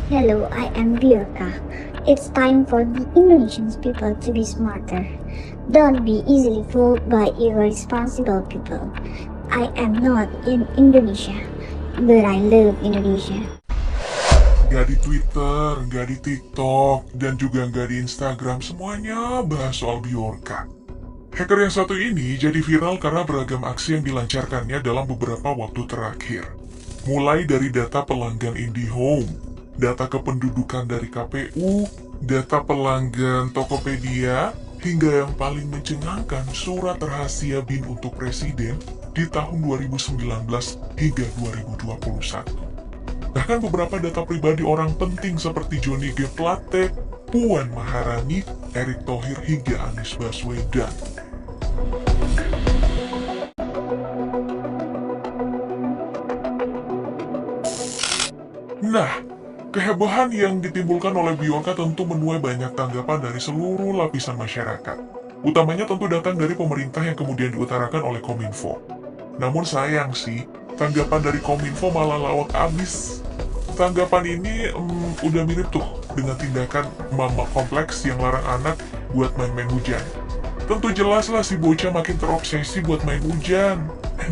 Hello, I am Biorka. It's time for the Indonesian people to be smarter. Don't be easily fooled by irresponsible people. I am not in Indonesia, but I love Indonesia. Nggak di Twitter, nggak di TikTok, dan juga nggak di Instagram, semuanya bahas soal Bjorka. Hacker yang satu ini jadi viral karena beragam aksi yang dilancarkannya dalam beberapa waktu terakhir. Mulai dari data pelanggan IndiHome, data kependudukan dari KPU, data pelanggan Tokopedia, hingga yang paling mencengangkan surat rahasia BIN untuk presiden di tahun 2019 hingga 2021. Bahkan beberapa data pribadi orang penting seperti Johnny G. Plate, Puan Maharani, Erick Thohir, hingga Anies Baswedan. Nah, kehebohan yang ditimbulkan oleh Bjorka tentu menuai banyak tanggapan dari seluruh lapisan masyarakat. Utamanya tentu datang dari pemerintah yang kemudian diutarakan oleh Kominfo. Namun sayang sih, tanggapan dari Kominfo malah lawak abis. Tanggapan ini udah mirip tuh dengan tindakan mama kompleks yang larang anak buat main-main hujan. Tentu jelas lah si bocah makin terobsesi buat main hujan.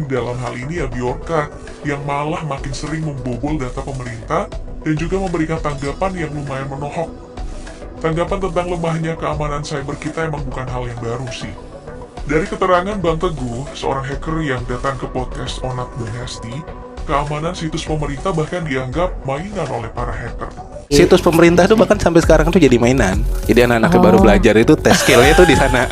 Dalam hal ini ya Bjorka yang malah makin sering membobol data pemerintah dan juga memberikan tanggapan yang lumayan menohok. Tanggapan tentang lemahnya keamanan cyber kita emang bukan hal yang baru sih. Dari keterangan Bang Teguh, seorang hacker yang datang ke podcast Onat Dynasty, keamanan situs pemerintah bahkan dianggap mainan oleh para hacker. Situs pemerintah tuh bahkan sampai sekarang tuh jadi mainan. Jadi anak-anaknya baru belajar itu tes skillnya tuh di sana.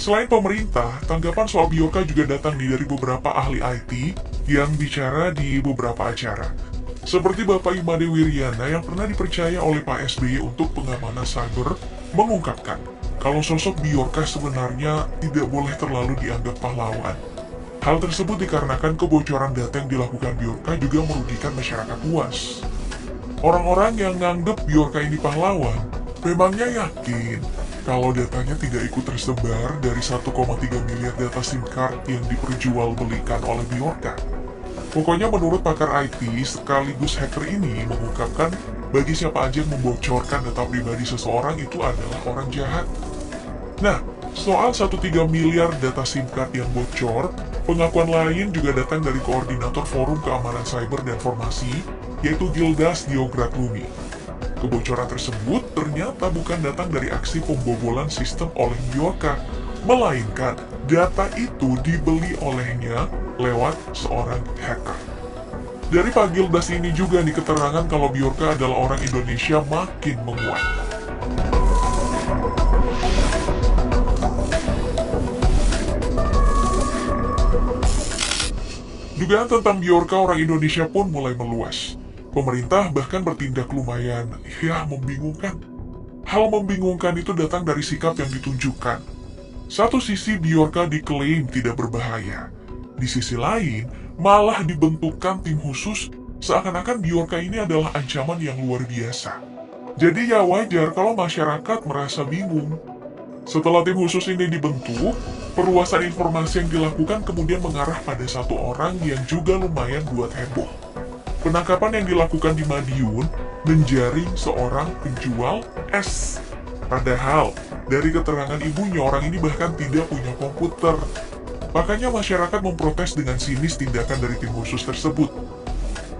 Selain pemerintah, tanggapan soal Bjorka juga datang dari beberapa ahli IT yang bicara di beberapa acara. Seperti Bapak Imade Wiryana yang pernah dipercaya oleh Pak SBY untuk pengamanan cyber, mengungkapkan kalau sosok Bjorka sebenarnya tidak boleh terlalu dianggap pahlawan. Hal tersebut dikarenakan kebocoran data yang dilakukan Bjorka juga merugikan masyarakat luas. Orang-orang yang nganggep Bjorka ini pahlawan, memangnya yakin kalau datanya tidak ikut tersebar dari 1,3 miliar data SIM card yang diperjualbelikan oleh Bjorka? Pokoknya menurut pakar IT sekaligus hacker ini mengungkapkan bagi siapa aja yang membocorkan data pribadi seseorang itu adalah orang jahat. Nah, soal 1,3 miliar data SIM card yang bocor, pengakuan lain juga datang dari Koordinator Forum Keamanan Cyber dan Informasi, yaitu Gildas Diogratlumi. Kebocoran tersebut ternyata bukan datang dari aksi pembobolan sistem oleh Bjorka, melainkan data itu dibeli olehnya lewat seorang hacker. Dari Pak Gildas ini juga nih keterangan kalau Bjorka adalah orang Indonesia makin menguat. Dugaan tentang Bjorka orang Indonesia pun mulai meluas. Pemerintah bahkan bertindak lumayan, membingungkan. Hal membingungkan itu datang dari sikap yang ditunjukkan. Satu sisi Bjorka diklaim tidak berbahaya. Di sisi lain, malah dibentukkan tim khusus seakan-akan Bjorka ini adalah ancaman yang luar biasa. Jadi ya wajar kalau masyarakat merasa bingung. Setelah tim khusus ini dibentuk, perluasan informasi yang dilakukan kemudian mengarah pada satu orang yang juga lumayan buat heboh. Penangkapan yang dilakukan di Madiun menjaring seorang penjual es. Padahal, dari keterangan ibunya orang ini bahkan tidak punya komputer. Makanya masyarakat memprotes dengan sinis tindakan dari tim khusus tersebut.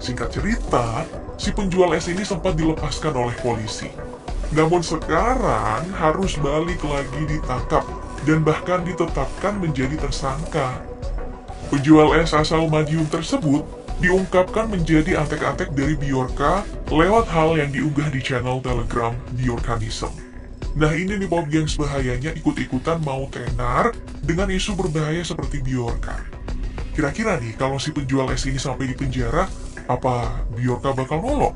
Singkat cerita, si penjual es ini sempat dilepaskan oleh polisi. Namun sekarang harus balik lagi ditangkap dan bahkan ditetapkan menjadi tersangka. Penjual es asal Madiun tersebut diungkapkan menjadi antek-antek dari Bjorka lewat hal yang diunggah di channel Telegram Bjorkanism. Nah ini nih Pop Gengs bahayanya ikut-ikutan mau tenar dengan isu berbahaya seperti Bjorka. Kira-kira nih kalau si penjual es ini sampai di penjara, apa Bjorka bakal nolong?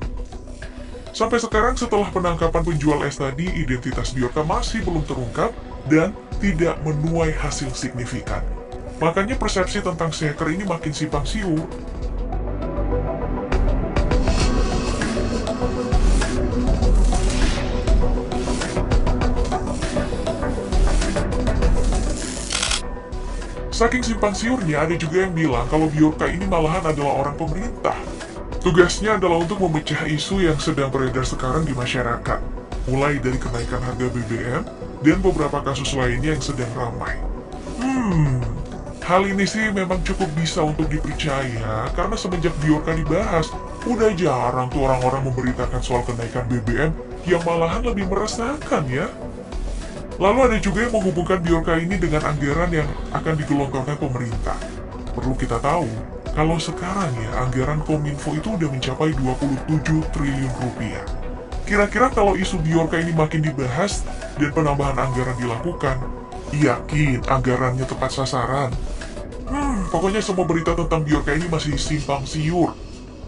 Sampai sekarang setelah penangkapan penjual es tadi, identitas Bjorka masih belum terungkap dan tidak menuai hasil signifikan. Makanya persepsi tentang si hacker ini makin simpang siur. Saking simpang siurnya, ada juga yang bilang kalau Bjorka ini malahan adalah orang pemerintah. Tugasnya adalah untuk memecah isu yang sedang beredar sekarang di masyarakat, mulai dari kenaikan harga BBM dan beberapa kasus lainnya yang sedang ramai. Hal ini sih memang cukup bisa untuk dipercaya karena semenjak Bjorka dibahas, udah jarang tuh orang-orang memberitakan soal kenaikan BBM yang malahan lebih meresahkan ya. Lalu ada juga yang menghubungkan Bjorka ini dengan anggaran yang akan digelontorkan pemerintah. Perlu kita tahu, kalau sekarang ya anggaran Kominfo itu udah mencapai 27 triliun rupiah. Kira-kira kalau isu Bjorka ini makin dibahas dan penambahan anggaran dilakukan, yakin anggarannya tepat sasaran? Pokoknya semua berita tentang Bjorka ini masih simpang siur.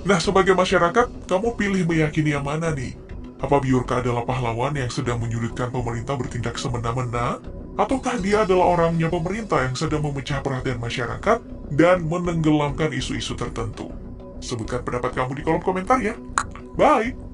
Nah, sebagai masyarakat, kamu pilih meyakini yang mana nih? Apa Bjorka adalah pahlawan yang sedang menyulitkan pemerintah bertindak semena-mena? Ataukah dia adalah orangnya pemerintah yang sedang memecah perhatian masyarakat dan menenggelamkan isu-isu tertentu? Sebutkan pendapat kamu di kolom komentar ya. Bye!